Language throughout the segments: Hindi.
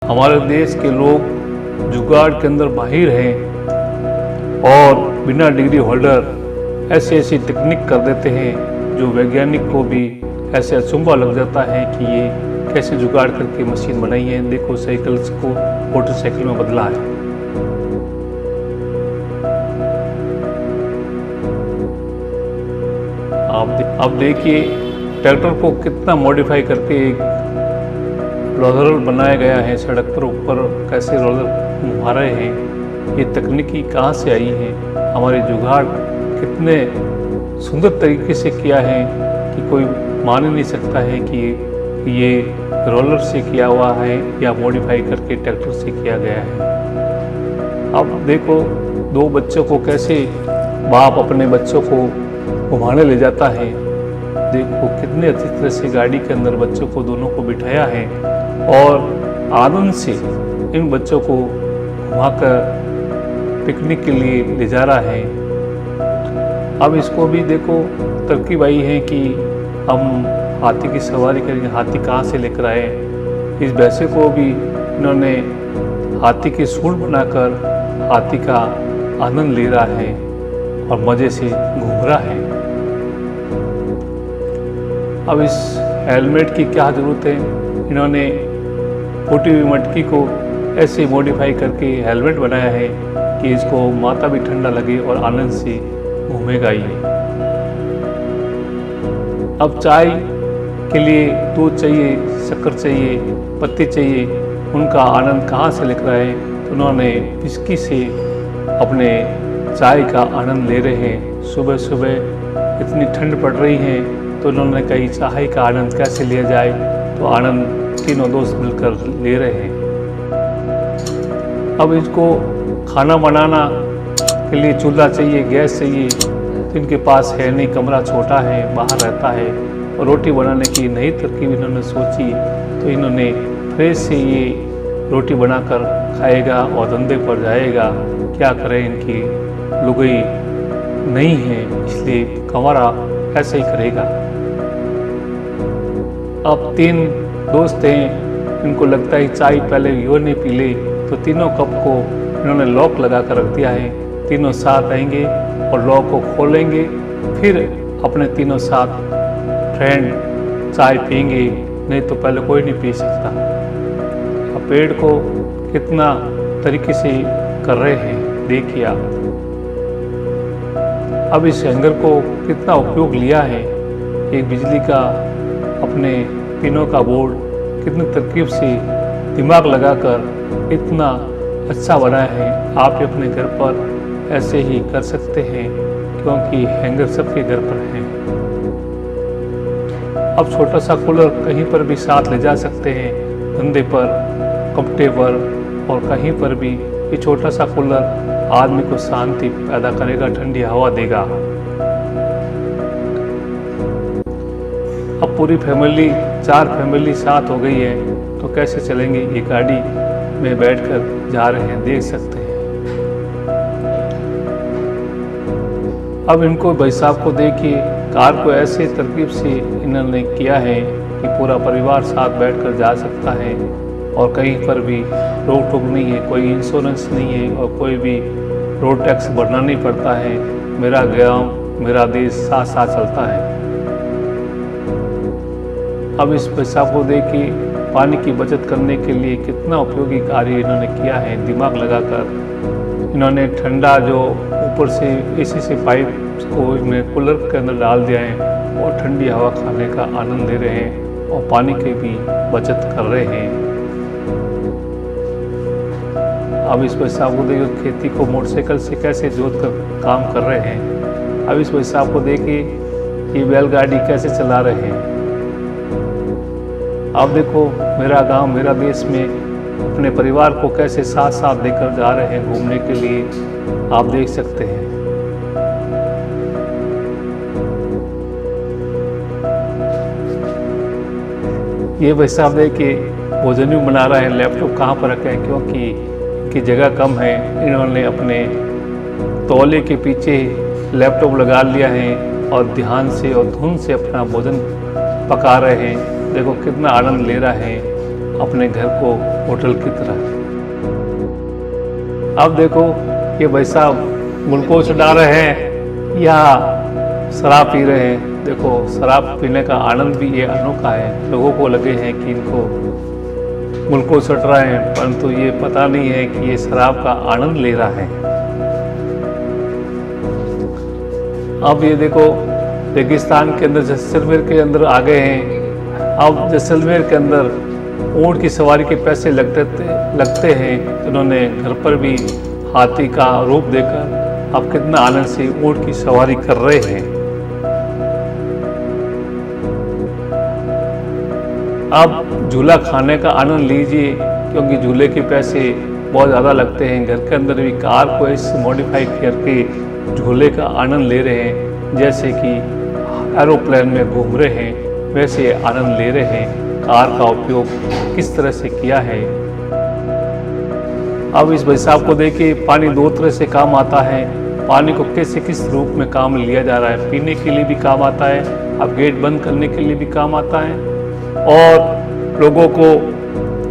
हमारे देश के लोग जुगाड़ के अंदर माहिर हैं और बिना डिग्री होल्डर ऐसी ऐसी टेक्निक कर देते हैं जो वैज्ञानिक को भी ऐसे अचंभा लग जाता है कि ये कैसे जुगाड़ करके मशीन बनाई है। देखो साइकिल्स को मोटरसाइकिल में बदला है। आप देखिए ट्रैक्टर को कितना मॉडिफाई करके एक रोलर बनाया गया है। सड़क पर ऊपर कैसे रोलर घुमा रहे हैं, ये तकनीकी कहाँ से आई है। हमारे जुगाड़ कितने सुंदर तरीके से किया है कि कोई मान ही नहीं सकता है कि ये रोलर से किया हुआ है या मॉडिफाई करके ट्रैक्टर से किया गया है। अब देखो दो बच्चों को कैसे बाप अपने बच्चों को घुमाने ले जाता है। देखो कितने अच्छी तरह से गाड़ी के अंदर बच्चों को दोनों को बिठाया है और आनंद से इन बच्चों को घुमाकर पिकनिक के लिए ले जा रहा है। अब इसको भी देखो तरकीब आई है कि हम हाथी की सवारी करेंगे। हाथी कहाँ से लेकर आए। इस भैंसे को भी इन्होंने हाथी की सूंड बनाकर हाथी का आनंद ले रहा है और मज़े से घूम रहा है। अब इस हेलमेट की क्या ज़रूरत है। इन्होंने फूटी हुई मटकी को ऐसे मॉडिफाई करके हेलमेट बनाया है कि इसको माथा भी ठंडा लगे और आनंद से घूमेगा ये। अब चाय के लिए दूध चाहिए, शक्कर चाहिए, पत्ती चाहिए, उनका आनंद कहाँ से लेकर आए। तो उन्होंने विस्की से अपने चाय का आनंद ले रहे हैं। सुबह सुबह इतनी ठंड पड़ रही है तो उन्होंने कही चाय का आनंद कैसे लिया जाए। तो आनंद तीनों दोस्त मिलकर ले रहे हैं। अब इसको खाना बनाना के लिए चूल्हा चाहिए, गैस चाहिए। तो इनके पास है नहीं, कमरा छोटा है, बाहर रहता है। और रोटी बनाने की नई तरकीब इन्होंने सोची तो इन्होंने फ्रेश से ये रोटी बनाकर खाएगा और धंधे पर जाएगा। क्या करें, इनकी लुगाई नहीं है इसलिए कमरा ऐसे ही करेगा। अब तीन दोस्त हैं, इनको लगता है चाय पहले यो नहीं पी ले, तो तीनों कप को इन्होंने लॉक लगा कर रख दिया है। तीनों साथ आएंगे और लॉक को खोलेंगे, फिर अपने तीनों साथ फ्रेंड चाय पिएंगे, नहीं तो पहले कोई नहीं पी सकता। अब पेड़ को कितना तरीके से कर रहे हैं देखिए आप। अब इस हैंगर को कितना उपयोग लिया है। एक बिजली का अपने पिनों का बोर्ड कितनी तरकीब से दिमाग लगाकर इतना अच्छा बनाया है। आप भी अपने घर पर ऐसे ही कर सकते हैं क्योंकि हैंगर सबके घर पर हैं। अब छोटा सा कूलर कहीं पर भी साथ ले जा सकते हैं, कंधे पर, कपड़े पर और कहीं पर भी। ये छोटा सा कूलर आदमी को शांति पैदा करेगा, ठंडी हवा देगा। अब पूरी फैमिली, 4 फैमिली साथ हो गई है तो कैसे चलेंगे। ये गाड़ी में बैठकर जा रहे हैं, देख सकते हैं। अब इनको भाई साहब को देखिए, कार को ऐसे तरकीब से इन्होंने किया है कि पूरा परिवार साथ बैठकर जा सकता है और कहीं पर भी रोक टोक नहीं है, कोई इंश्योरेंस नहीं है और कोई भी रोड टैक्स भरना नहीं पड़ता है। मेरा गांव मेरा देश साथ साथ चलता है। अब इस पैसा को देखिए, पानी की बचत करने के लिए कितना उपयोगी कार्य इन्होंने किया है। दिमाग लगाकर इन्होंने ठंडा जो ऊपर से एसी से पाइप को इन्हें कूलर के अंदर डाल दिया है और ठंडी हवा खाने का आनंद ले रहे हैं और पानी की भी बचत कर रहे हैं। अब इस भाई साहब को देखिए, खेती को मोटरसाइकिल से कैसे जोत कर काम कर रहे हैं। अब इस भाई साहब को देखिए, ये बैलगाड़ी कैसे चला रहे हैं। आप देखो मेरा गांव मेरा देश में अपने परिवार को कैसे साथ साथ लेकर जा रहे हैं घूमने के लिए, आप देख सकते हैं। ये भाई साहब देखिए भोजन भी बना रहा है। लैपटॉप कहाँ पर रखे हैं क्योंकि इनकी जगह कम है। इन्होंने अपने तौले के पीछे लैपटॉप लगा लिया है और ध्यान से और धुन से अपना भोजन पका रहे हैं। देखो कितना आनंद ले रहा है अपने घर को होटल की तरह। अब देखो ये भाई साहब ग्लूकोज डाल रहे हैं या शराब पी रहे हैं। देखो शराब पीने का आनंद भी ये अनोखा है। लोगों को लगे हैं कि इनको ग्लूकोज चढ़ रहा है, परंतु ये पता नहीं है कि ये शराब का आनंद ले रहा है। अब ये देखो रेगिस्तान के अंदर जैसलमेर के अंदर आ गए हैं। अब जैसलमेर के अंदर ऊँट की सवारी के पैसे लगते हैं। इन्होंने घर पर भी हाथी का रूप देकर अब कितना आनंद से ऊँट की सवारी कर रहे हैं। अब झूला खाने का आनंद लीजिए, क्योंकि झूले के पैसे बहुत ज़्यादा लगते हैं। घर के अंदर भी कार को ऐसे मॉडिफाई करके झूले का आनंद ले रहे हैं, जैसे कि एरोप्लेन में घूम रहे हैं वैसे आनंद ले रहे हैं। कार का उपयोग किस तरह से किया है। अब इस भाई साहब को देखिए, पानी दो तरह से काम आता है। पानी को कैसे किस रूप में काम लिया जा रहा है। पीने के लिए भी काम आता है, अब गेट बंद करने के लिए भी काम आता है, और लोगों को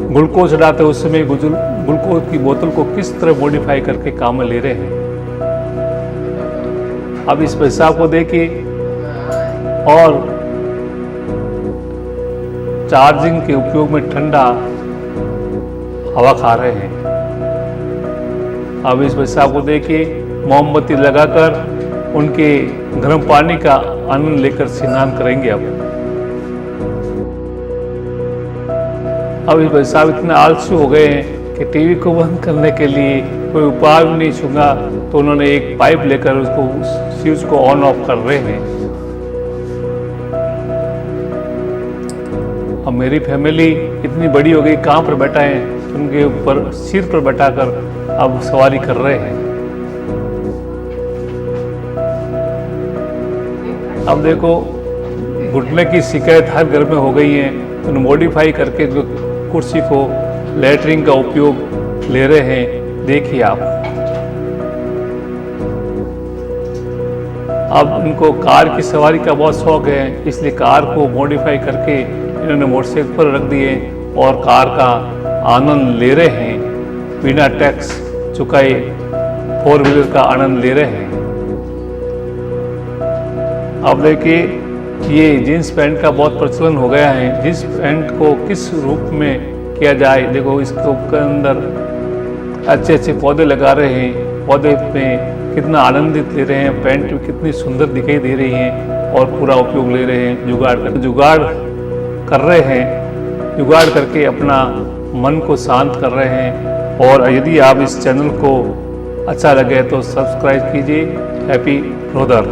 ग्लूकोज चढ़ाते उस समय ग्लूकोज की बोतल को किस तरह मॉडिफाई करके काम में ले रहे हैं। अब इस भाई साहब को देखिए, और चार्जिंग के उपयोग में ठंडा हवा खा रहे हैं। अब इस भाई साहब को देखिए, मोमबत्ती लगाकर उनके गर्म पानी का आनंद लेकर स्नान करेंगे। अब इस भाई साहब इतने आलसी हो गए हैं कि टीवी को बंद करने के लिए कोई उपाय भी नहीं छूंगा, तो उन्होंने एक पाइप लेकर उसको स्विच को ऑन ऑफ कर रहे हैं। अब मेरी फैमिली इतनी बड़ी हो गई, कहाँ पर बैठा है, उनके ऊपर सिर पर बैठाकर अब सवारी कर रहे हैं। अब देखो घुटने की शिकायत हर घर में हो गई है, तो मॉडिफाई करके जो कुर्सी को लैटरिन का उपयोग ले रहे हैं। देखिए आप, अब इनको कार की सवारी का बहुत शौक है, इसलिए कार को मॉडिफाई करके इन्होंने मोटरसाइकिल पर रख दिए और कार का आनंद ले रहे हैं। बिना टैक्स चुकाए 4 व्हीलर का आनंद ले रहे हैं। अब देखिए, ये जींस पैंट का बहुत प्रचलन हो गया है। जींस पैंट को किस रूप में किया जाए। देखो इसके अंदर अच्छे अच्छे पौधे लगा रहे हैं, पौधे में कितना आनंदित ले रहे हैं, पैंट कितनी सुंदर दिखाई दे रही है, और पूरा उपयोग ले रहे हैं। जुगाड़ कर रहे हैं, जुगाड़ करके अपना मन को शांत कर रहे हैं। और यदि आप इस चैनल को अच्छा लगे तो सब्सक्राइब कीजिए। Happy brother.